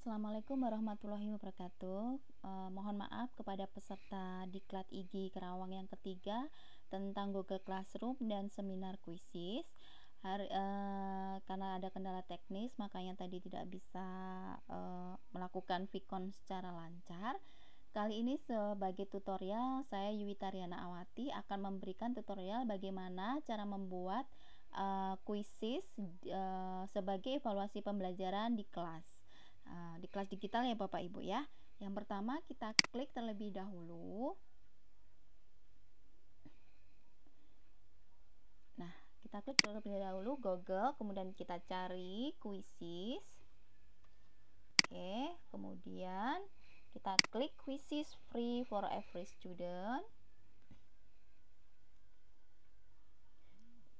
Assalamualaikum warahmatullahi wabarakatuh. Mohon maaf kepada peserta Diklat IGI Kerawang yang ketiga tentang Google Classroom dan seminar kuisis. Karena ada kendala teknis, makanya tadi tidak bisa melakukan Vicon secara lancar. Kali ini sebagai tutorial, saya Yuwita Riana Awati akan memberikan tutorial bagaimana cara membuat kuisis sebagai evaluasi pembelajaran di kelas. Di kelas digital ya Bapak Ibu ya. Yang pertama kita klik terlebih dahulu. Nah, kita klik terlebih dahulu Google, kemudian kita cari kuisis. Oke, kemudian kita klik kuisis free for every student.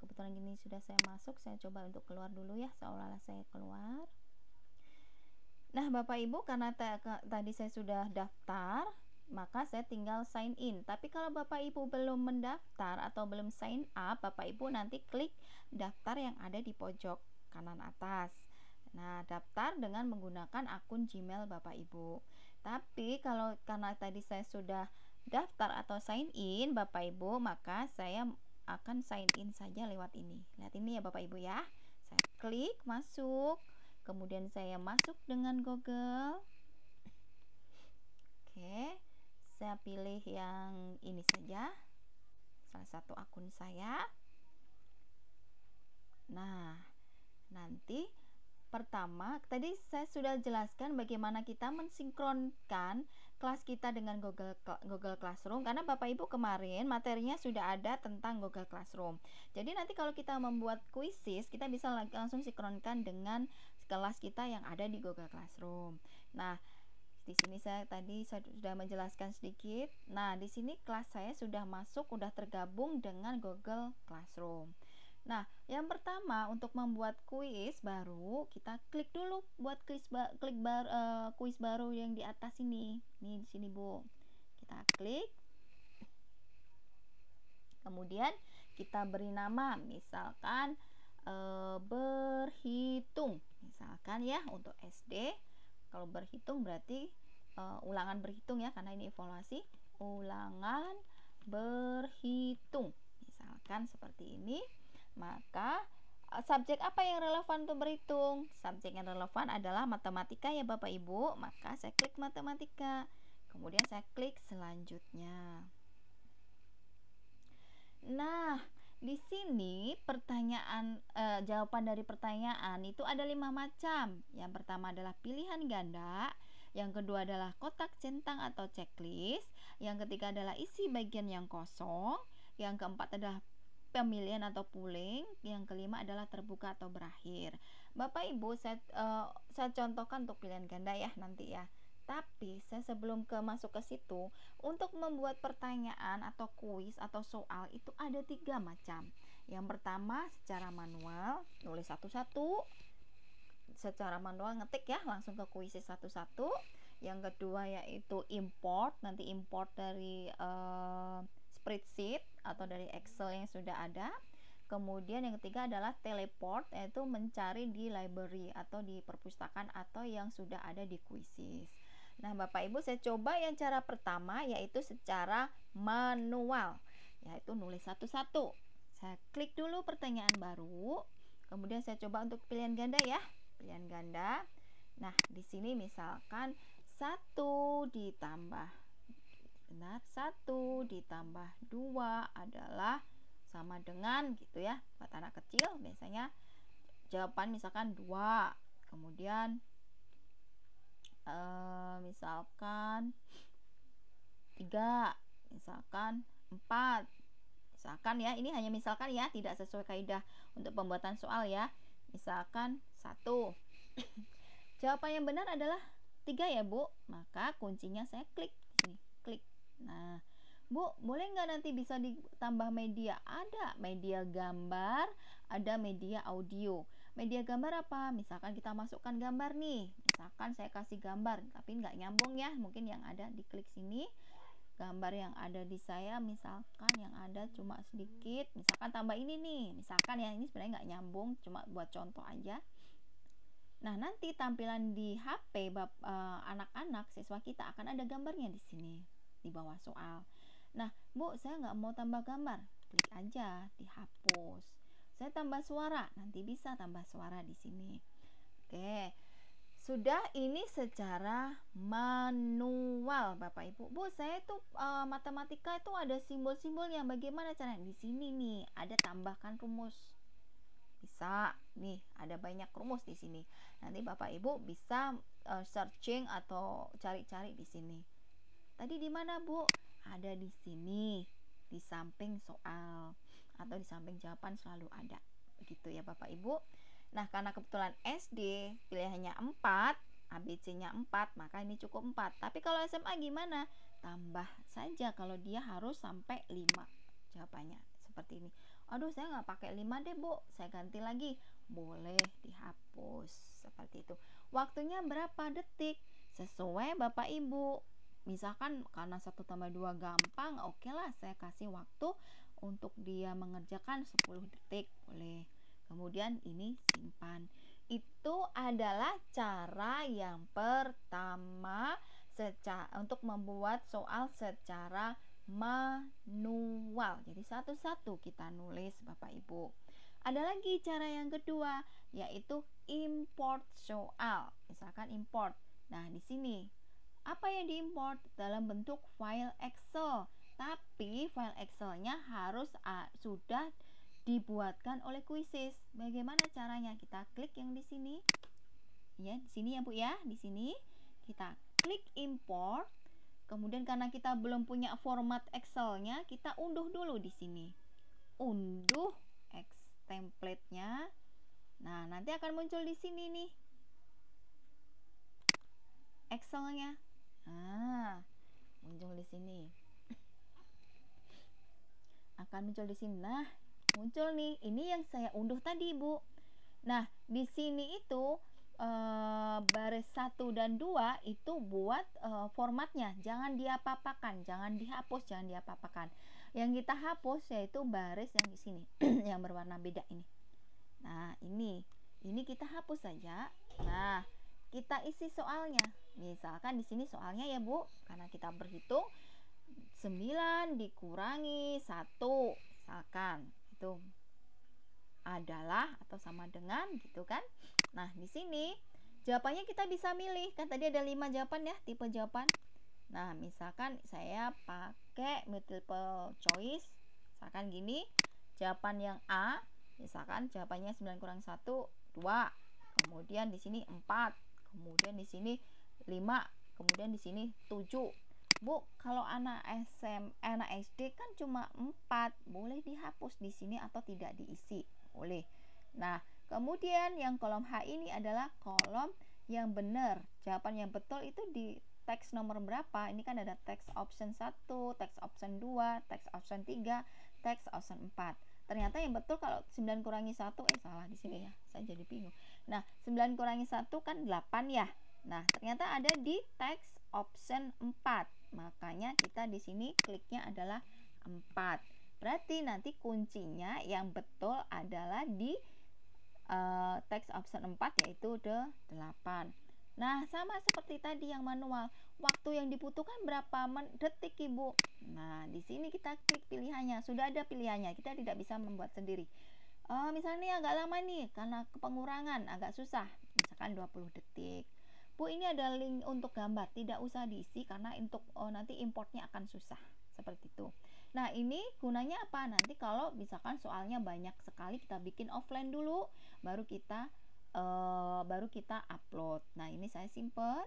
Kebetulan gini sudah saya masuk, saya coba untuk keluar dulu ya, seolah-olah saya keluar. Nah, Bapak Ibu, karena tadi saya sudah daftar, maka saya tinggal sign in. Tapi kalau Bapak Ibu belum mendaftar atau belum sign up, Bapak Ibu nanti klik daftar yang ada di pojok kanan atas. Nah, daftar dengan menggunakan akun Gmail Bapak Ibu. Tapi kalau karena tadi saya sudah daftar atau sign in Bapak Ibu, maka saya akan sign in saja lewat ini. Lihat ini ya Bapak Ibu ya. Saya klik masuk. Kemudian saya masuk dengan Google. Oke, saya pilih yang ini saja, salah satu akun saya. Nah, nanti pertama, tadi saya sudah jelaskan bagaimana kita mensinkronkan kelas kita dengan Google Classroom, karena Bapak Ibu kemarin materinya sudah ada tentang Google Classroom. Jadi nanti kalau kita membuat kuisis, kita bisa langsung sinkronkan dengan kelas kita yang ada di Google Classroom. Nah, di sini saya sudah menjelaskan sedikit. Nah, di sini kelas saya sudah masuk, sudah tergabung dengan Google Classroom. Nah, yang pertama untuk membuat kuis baru, kita klik dulu buat kuis baru yang di atas ini. Nih di sini, Bu. Kita klik. Kemudian kita beri nama, misalkan berhitung, misalkan ya, untuk SD. Kalau berhitung berarti ulangan berhitung ya, karena ini evaluasi. Ulangan berhitung, misalkan seperti ini. Maka subjek apa yang relevan untuk berhitung? Subjek yang relevan adalah matematika ya Bapak Ibu. Maka saya klik matematika. Kemudian saya klik selanjutnya. Nah, di sini jawaban dari pertanyaan itu ada 5 macam. Yang pertama adalah pilihan ganda, yang kedua adalah kotak centang atau checklist, yang ketiga adalah isi bagian yang kosong, yang keempat adalah pemilihan atau pooling, yang kelima adalah terbuka atau berakhir. Bapak Ibu, saya contohkan untuk pilihan ganda ya nanti ya. Tapi saya sebelum masuk ke situ, untuk membuat pertanyaan atau kuis atau soal itu ada 3 macam. Yang pertama secara manual, nulis satu-satu, secara manual ngetik ya, langsung ke kuisis satu-satu. Yang kedua yaitu import, nanti import dari spreadsheet atau dari Excel yang sudah ada. Kemudian yang ketiga adalah teleport, yaitu mencari di library atau di perpustakaan atau yang sudah ada di kuisis. Nah, Bapak Ibu, saya coba yang cara pertama, yaitu secara manual, yaitu nulis satu-satu. Saya klik dulu pertanyaan baru, kemudian saya coba untuk pilihan ganda ya, pilihan ganda. Nah, di sini misalkan 1 ditambah 2 adalah sama dengan gitu ya. Buat anak kecil biasanya jawaban misalkan 2, kemudian misalkan 3, misalkan 4, misalkan ya, ini hanya misalkan ya, tidak sesuai kaidah untuk pembuatan soal ya. Misalkan 1. Jawaban yang benar adalah 3 ya Bu. Maka kuncinya saya klik sini, klik. Nah, Bu, boleh nggak nanti bisa ditambah media? Ada media gambar, ada media audio. Media gambar apa? Misalkan kita masukkan gambar nih. Misalkan saya kasih gambar, tapi nggak nyambung ya. Mungkin yang ada diklik sini. Gambar yang ada di saya, misalkan yang ada cuma sedikit. Misalkan tambah ini nih. Misalkan ya, ini sebenarnya nggak nyambung, cuma buat contoh aja. Nah, nanti tampilan di HP anak-anak siswa kita akan ada gambarnya di sini di bawah soal. Nah, Bu, saya nggak mau tambah gambar, klik aja dihapus. Saya tambah suara, nanti bisa tambah suara di sini. Oke, sudah ini secara manual, Bapak Ibu. Bu, saya tuh matematika itu ada simbol-simbolnya. Bagaimana caranya? Di sini nih, ada tambahkan rumus. Bisa nih, ada banyak rumus di sini. Nanti Bapak Ibu bisa searching atau cari-cari di sini. Tadi di mana, Bu? Ada di sini, di samping soal atau di samping jawaban selalu ada. Begitu ya Bapak Ibu. Nah, karena kebetulan SD pilihannya 4, ABC-nya 4, maka ini cukup 4. Tapi kalau SMA gimana? Tambah saja kalau dia harus sampai 5 jawabannya. Seperti ini. Aduh, saya nggak pakai 5 deh, Bu. Saya ganti lagi. Boleh dihapus. Seperti itu. Waktunya berapa detik? Sesuai Bapak Ibu. Misalkan karena 1 tambah 2 gampang, oke lah saya kasih waktu untuk dia mengerjakan 10 detik. Boleh. Kemudian ini simpan. Itu adalah cara yang pertama untuk membuat soal secara manual. Jadi satu-satu kita nulis Bapak Ibu. Ada lagi cara yang kedua, yaitu import soal. Misalkan import. Nah, di sini apa yang diimport? Dalam bentuk file Excel. Tapi file Excel-nya harus sudah dibuatkan oleh Quizzes. Bagaimana caranya? Kita klik yang di sini. Ya, di sini ya Bu ya. Di sini kita klik import. Kemudian karena kita belum punya format Excel-nya, kita unduh dulu di sini. Unduh template-nya. Nah, nanti akan muncul di sini nih Excel-nya. Nah, muncul di sini. Akan muncul di sini. Nah, muncul nih. Ini yang saya unduh tadi, Bu. Nah, di sini itu baris 1 dan 2 itu buat formatnya, jangan diapa-apakan, jangan dihapus, jangan diapa-apakan. Yang kita hapus yaitu baris yang di sini yang berwarna beda ini. Nah, ini kita hapus saja. Nah, kita isi soalnya. Misalkan di sini soalnya ya, Bu, karena kita berhitung 9 dikurangi 1, misalkan itu adalah atau sama dengan gitu kan. Nah, di sini jawabannya kita bisa milih. Kan tadi ada 5 jawaban ya, tipe jawaban. Nah, misalkan saya pakai multiple choice. Misalkan gini, jawaban yang A, misalkan jawabannya 9 kurang 1, 2. Kemudian di sini 4. Kemudian di sini 5. Kemudian di sini 7. Bu, kalau anak SD kan cuma 4, boleh dihapus di sini atau tidak diisi. Boleh. Nah, kemudian yang kolom H ini adalah kolom yang benar. Jawaban yang betul itu di teks nomor berapa? Ini kan ada teks option 1, teks option 2, teks option 3, teks option 4. Ternyata yang betul kalau 9 kurangi 1, salah di sini ya. Saya jadi bingung. Nah, 9 kurangi 1 kan 8 ya. Nah, ternyata ada di teks option 4. Makanya kita di sini kliknya adalah 4. Berarti nanti kuncinya yang betul adalah di teks option 4 yaitu 8. Nah, sama seperti tadi yang manual. Waktu yang dibutuhkan berapa detik, Ibu? Nah, di sini kita klik pilihannya. Sudah ada pilihannya. Kita tidak bisa membuat sendiri. Misalnya agak lama nih karena pengurangan agak susah. Misalkan 20 detik. Bu, ini ada link untuk gambar. Tidak usah diisi karena untuk nanti importnya akan susah. Seperti itu. Nah, ini gunanya apa? Nanti kalau misalkan soalnya banyak sekali, kita bikin offline dulu, baru kita upload. Nah, ini saya simpen.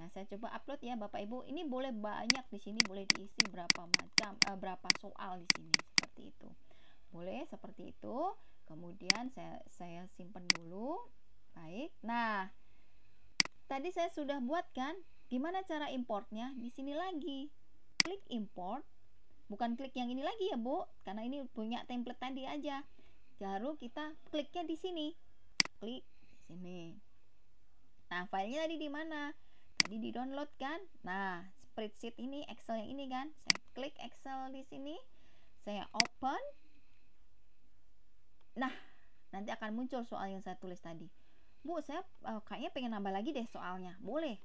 Nah, saya coba upload ya Bapak Ibu. Ini boleh banyak di sini, boleh diisi berapa soal di sini, seperti itu. Boleh seperti itu. Kemudian saya simpen dulu. Baik. Nah, tadi saya sudah buat kan? Gimana cara importnya? Di sini lagi. Klik import. Bukan klik yang ini lagi ya, Bu, karena ini punya template tadi aja. Baru kita kliknya di sini. Klik di sini. Nah, filenya tadi di mana? Tadi di download kan? Nah, spreadsheet ini, Excel yang ini kan? Saya klik Excel di sini. Saya open. Nah, nanti akan muncul soal yang saya tulis tadi. Bu, saya kayaknya pengen nambah lagi deh soalnya. Boleh.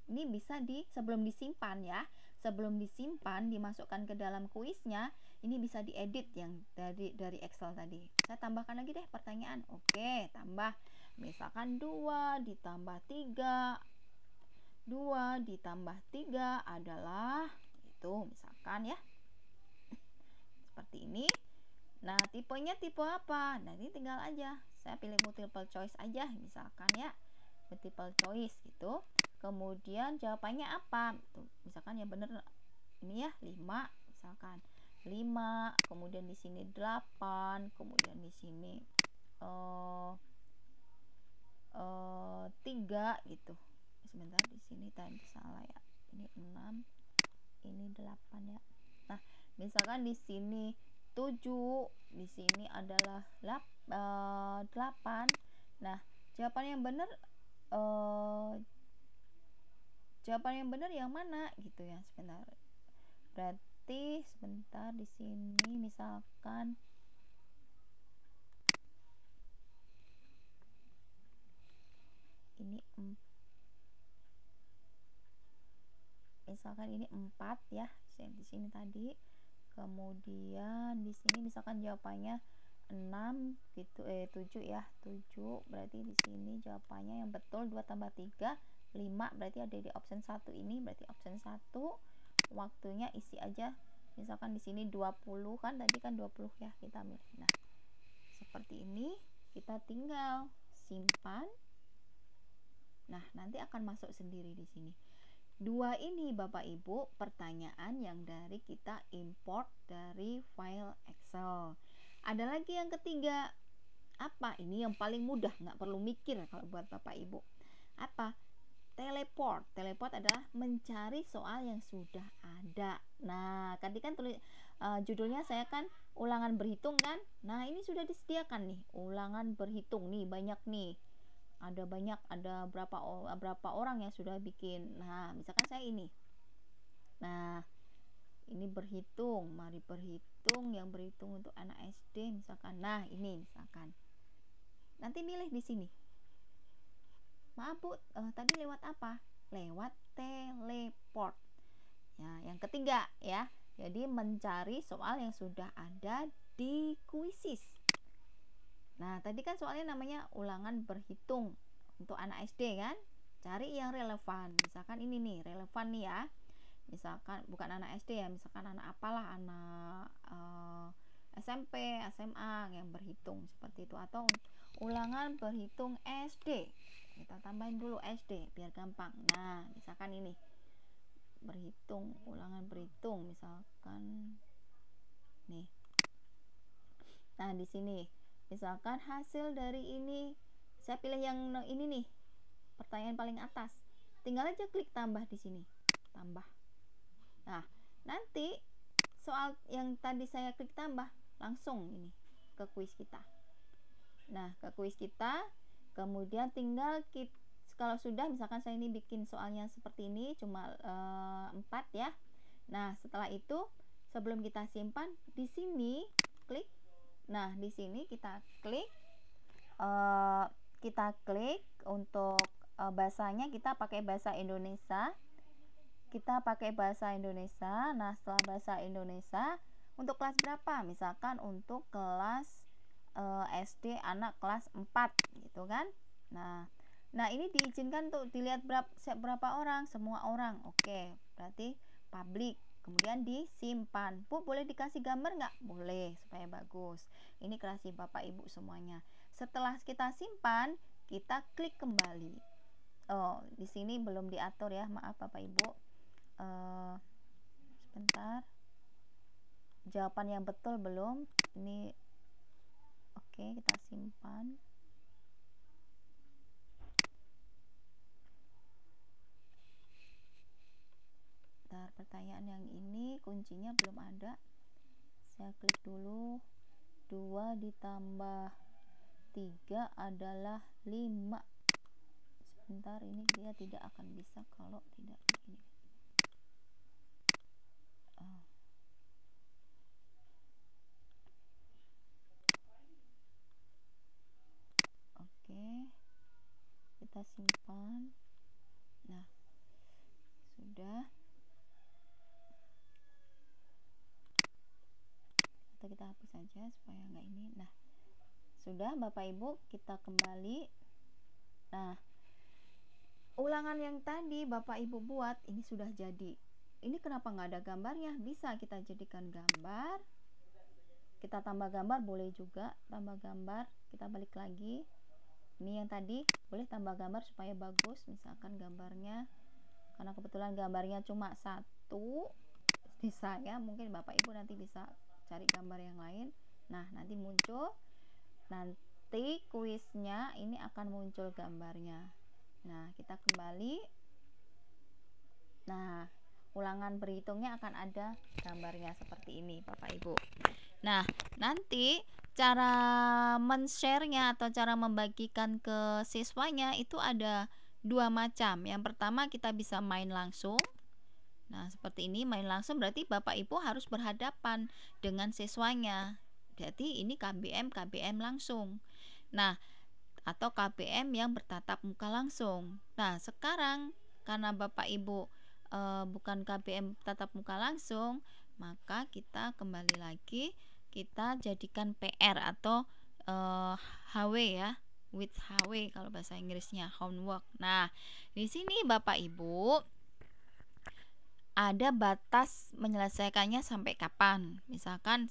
Ini bisa sebelum disimpan ya. Sebelum disimpan, dimasukkan ke dalam kuisnya, ini bisa diedit yang dari Excel tadi. Saya tambahkan lagi deh pertanyaan. Oke, tambah. Misalkan 2 ditambah 3. 2 ditambah 3 adalah itu misalkan ya. Seperti ini. Nah, tipenya tipe apa? Nah, ini tinggal aja. Saya pilih multiple choice aja misalkan ya. Multiple choice gitu. Kemudian jawabannya apa? Tuh, misalkan yang benar ini ya 5 misalkan. 5, kemudian di sini 8, kemudian di sini 3 gitu. Sebentar, di sini tadi salah ya. Ini 6, ini 8 ya. Nah, misalkan di sini 7, di sini adalah 8. Nah, jawaban yang benar yang mana gitu ya. Sebentar. Berarti sebentar, di sini misalkan ini misalkan ini 4 ya, di sini tadi. Kemudian di sini misalkan jawabannya 6 gitu, 7 ya, 7. Berarti di sini jawabannya yang betul 2 tambah 3 5, berarti ada di option 1 ini. Berarti option 1 waktunya isi aja. Misalkan di sini 20 kan, tadi kan 20 ya, kita ambil. Nah, seperti ini kita tinggal simpan. Nah, nanti akan masuk sendiri di sini. 2 ini Bapak Ibu pertanyaan yang dari kita import dari file Excel. Ada lagi yang ketiga. Apa? Ini yang paling mudah, nggak perlu mikir kalau buat Bapak Ibu. Apa? Teleport. Teleport adalah mencari soal yang sudah ada. Nah, tadi kan judulnya saya kan ulangan berhitung kan. Nah, ini sudah disediakan nih, ulangan berhitung nih, banyak nih. Ada banyak, ada berapa orang yang sudah bikin. Nah, misalkan saya ini. Nah, ini berhitung, mari berhitung, yang berhitung untuk anak SD misalkan. Nah, ini misalkan. Nanti milih di sini. Maaf Bu, tadi lewat apa? Lewat teleport. Ya, yang ketiga ya. Jadi mencari soal yang sudah ada di kuisis. Nah, tadi kan soalnya namanya ulangan berhitung untuk anak SD kan? Cari yang relevan. Misalkan ini nih, relevan nih ya. Misalkan bukan anak SD ya, misalkan anak apalah, anak SMP, SMA yang berhitung seperti itu, atau ulangan berhitung SD. Kita tambahin dulu SD biar gampang. Nah, misalkan ini berhitung, ulangan berhitung misalkan nih. Nah, di sini misalkan hasil dari ini, saya pilih yang ini nih, pertanyaan paling atas. Tinggal aja klik tambah di sini. Tambah. Nah, nanti soal yang tadi saya klik tambah langsung ini ke kuis kita. Nah, ke kuis kita, kemudian tinggal kalau sudah, misalkan saya ini bikin soalnya seperti ini cuma 4 ya. Nah, setelah itu sebelum kita simpan, di sini klik. Nah, di sini kita klik untuk bahasanya, kita pakai bahasa Indonesia. Nah, setelah bahasa Indonesia, untuk kelas berapa? Misalkan untuk kelas SD anak kelas 4 gitu kan. Nah, ini diizinkan untuk dilihat berapa orang? Semua orang. Oke, berarti public. Kemudian disimpan. Bu, boleh dikasih gambar nggak? Boleh, supaya bagus. Ini kasih Bapak Ibu semuanya. Setelah kita simpan, kita klik kembali. Oh, di sini belum diatur ya, maaf Bapak Ibu. Sebentar. Jawaban yang betul belum. Ini oke, kita simpan. Bentar, pertanyaan yang ini kuncinya belum ada. Saya klik dulu. 2 ditambah 3 adalah 5. Sebentar, ini dia tidak akan bisa kalau tidak begini. Oke. kita simpan. Nah, sudah. Atau kita hapus saja supaya nggak ini. Nah, sudah Bapak Ibu, kita kembali. Nah, ulangan yang tadi Bapak Ibu buat ini sudah jadi. Ini kenapa nggak ada gambarnya? Bisa kita jadikan gambar. Kita tambah gambar boleh juga, tambah gambar. Kita balik lagi. Ini yang tadi boleh tambah gambar supaya bagus. Misalkan gambarnya, karena kebetulan gambarnya cuma satu di saya, mungkin Bapak Ibu nanti bisa cari gambar yang lain. Nah, nanti muncul, nanti kuisnya ini akan muncul gambarnya. Nah, kita kembali. Nah, ulangan berhitungnya akan ada gambarnya seperti ini Bapak Ibu. Nah, nanti cara men-share-nya atau cara membagikan ke siswanya itu ada dua macam. Yang pertama, kita bisa main langsung. Nah, seperti ini main langsung berarti Bapak Ibu harus berhadapan dengan siswanya. Jadi ini KBM langsung. Nah, atau KBM yang bertatap muka langsung. Nah, sekarang karena Bapak Ibu bukan KBM tatap muka langsung, maka kita kembali lagi, kita jadikan PR atau HW ya, with HW kalau bahasa Inggrisnya, homework. Nah, di sini Bapak Ibu ada batas menyelesaikannya sampai kapan. Misalkan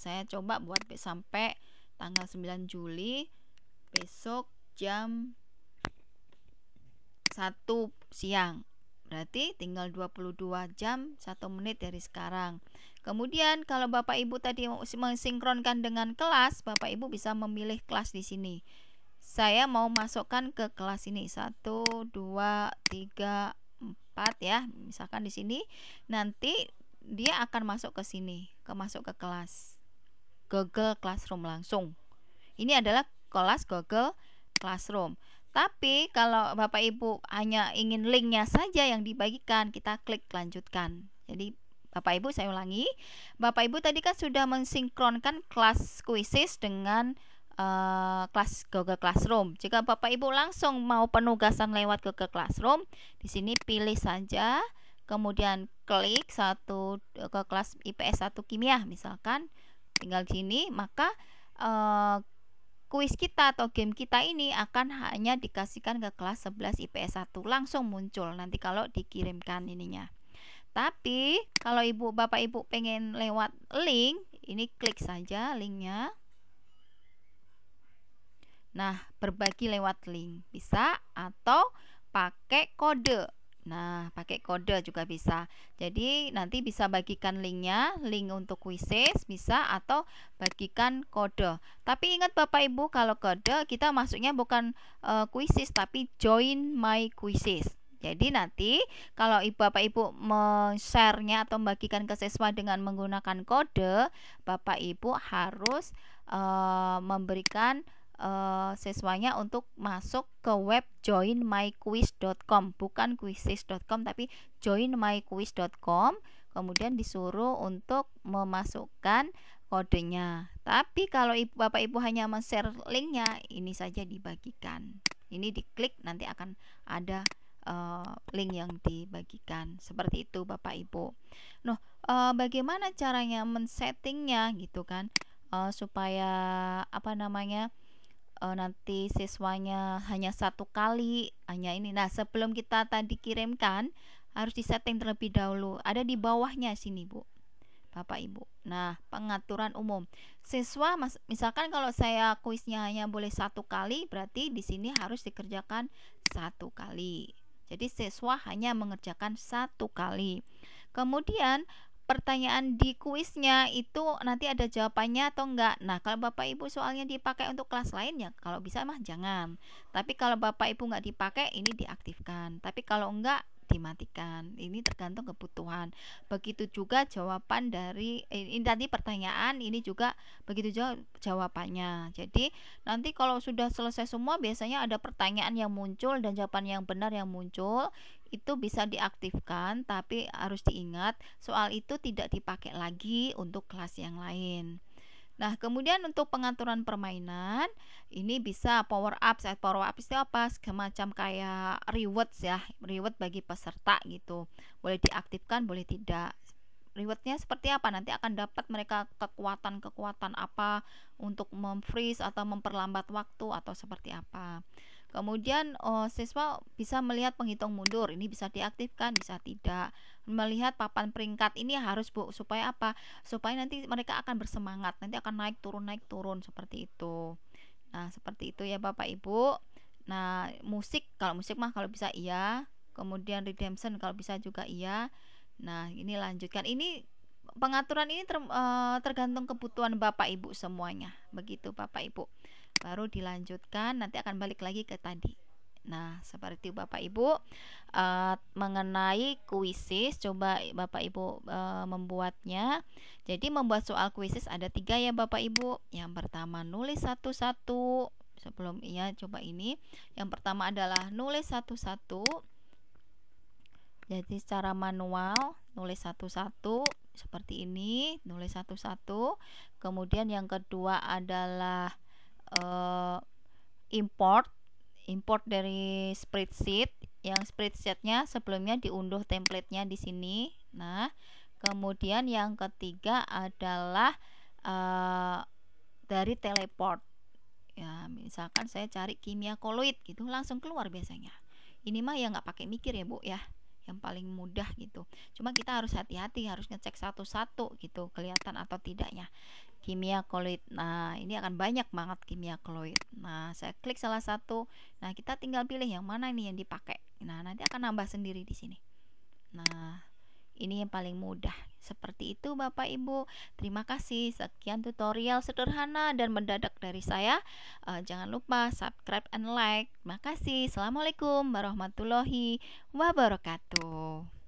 saya coba buat sampai tanggal 9 Juli besok jam 1 siang. Berarti tinggal 22 jam 1 menit dari sekarang. Kemudian kalau Bapak Ibu tadi mensinkronkan dengan kelas, Bapak Ibu bisa memilih kelas di sini. Saya mau masukkan ke kelas ini 1, 2, 3, 4 ya, misalkan di sini. Nanti dia akan masuk ke sini, masuk ke kelas Google Classroom langsung. Ini adalah kelas Google Classroom. Tapi kalau Bapak Ibu hanya ingin linknya saja yang dibagikan, kita klik lanjutkan. Jadi Bapak Ibu, saya ulangi, Bapak Ibu tadi kan sudah mensinkronkan kelas Quizzes dengan kelas Google Classroom. Jika Bapak Ibu langsung mau penugasan lewat Google Classroom, di sini pilih saja, kemudian klik ke kelas IPS 1 kimia misalkan, tinggal di sini, maka kuis kita atau game kita ini akan hanya dikasihkan ke kelas 11 IPS 1, langsung muncul nanti kalau dikirimkan ininya. Tapi kalau Bapak Ibu pengen lewat link, ini klik saja linknya. Nah, berbagi lewat link bisa, atau pakai kode. Nah, pakai kode juga bisa. Jadi nanti bisa bagikan linknya, link untuk quizzes bisa, atau bagikan kode. Tapi ingat Bapak Ibu, kalau kode kita masuknya bukan quizzes, tapi join my quizzes. Jadi nanti kalau Bapak Ibu share-nya atau membagikan ke siswa dengan menggunakan kode, Bapak Ibu harus memberikan siswanya untuk masuk ke web joinmyquiz.com, bukan quizzes.com tapi joinmyquiz.com, kemudian disuruh untuk memasukkan kodenya. Tapi kalau Bapak Ibu hanya men-share linknya, ini saja dibagikan. Ini diklik nanti akan ada link yang dibagikan. Seperti itu Bapak Ibu. Nah, bagaimana caranya men-settingnya gitu kan, supaya nanti siswanya hanya satu kali, hanya ini. Nah, sebelum kita tadi kirimkan harus disetting terlebih dahulu. Ada di bawahnya sini, Bu, Bapak Ibu. Nah, pengaturan umum. Siswa misalkan kalau saya kuisnya hanya boleh satu kali, berarti di sini harus dikerjakan satu kali. Jadi siswa hanya mengerjakan satu kali. Kemudian pertanyaan di kuisnya itu nanti ada jawabannya atau enggak. Nah, kalau Bapak Ibu soalnya dipakai untuk kelas lain ya kalau bisa mah jangan. Tapi kalau Bapak Ibu enggak dipakai, ini diaktifkan. Tapi kalau enggak, dimatikan. Ini tergantung kebutuhan. Begitu juga jawaban dari ini tadi pertanyaan, ini juga begitu juga jawabannya. Jadi nanti kalau sudah selesai semua, biasanya ada pertanyaan yang muncul dan jawaban yang benar yang muncul. Itu bisa diaktifkan, tapi harus diingat soal itu tidak dipakai lagi untuk kelas yang lain. Nah, kemudian untuk pengaturan permainan, ini bisa power up. Saat power up itu apa? Semacam kayak rewards ya, reward bagi peserta gitu. Boleh diaktifkan, boleh tidak. Rewardnya seperti apa? Nanti akan dapat mereka kekuatan-kekuatan apa untuk memfreeze atau memperlambat waktu atau seperti apa. Kemudian siswa bisa melihat penghitung mundur, ini bisa diaktifkan, bisa tidak. Melihat papan peringkat ini harus Bu, supaya apa? Supaya nanti mereka akan bersemangat, nanti akan naik turun seperti itu. Nah, seperti itu ya Bapak Ibu. Nah, musik, kalau musik mah kalau bisa iya. Kemudian redemption kalau bisa juga iya. Nah, ini lanjutkan. Ini pengaturan ini tergantung kebutuhan Bapak Ibu semuanya. Begitu Bapak Ibu. Baru dilanjutkan, nanti akan balik lagi ke tadi. Nah, seperti Bapak Ibu mengenai kuisis, coba Bapak Ibu membuatnya. Jadi membuat soal kuisis ada 3 ya Bapak Ibu. Yang pertama nulis satu-satu. Sebelum coba ini. Yang pertama adalah nulis satu-satu. Jadi secara manual nulis satu-satu seperti ini, nulis satu-satu. Kemudian yang kedua adalah import dari spreadsheet. Yang spreadsheetnya sebelumnya diunduh templatenya di sini. Nah, kemudian yang ketiga adalah dari teleport. Ya, misalkan saya cari kimia koloid gitu, langsung keluar biasanya. Ini mah ya nggak pakai mikir ya Bu ya, yang paling mudah gitu. Cuma kita harus hati-hati, harus ngecek satu-satu gitu, kelihatan atau tidaknya kimia koloid. Nah, ini akan banyak banget kimia koloid. Nah, saya klik salah satu. Nah, kita tinggal pilih yang mana nih yang dipakai. Nah, nanti akan nambah sendiri di sini. Nah, ini yang paling mudah. Seperti itu Bapak Ibu. Terima kasih. Sekian tutorial sederhana dan mendadak dari saya. Jangan lupa subscribe and like. Terima kasih. Assalamualaikum warahmatullahi wabarakatuh.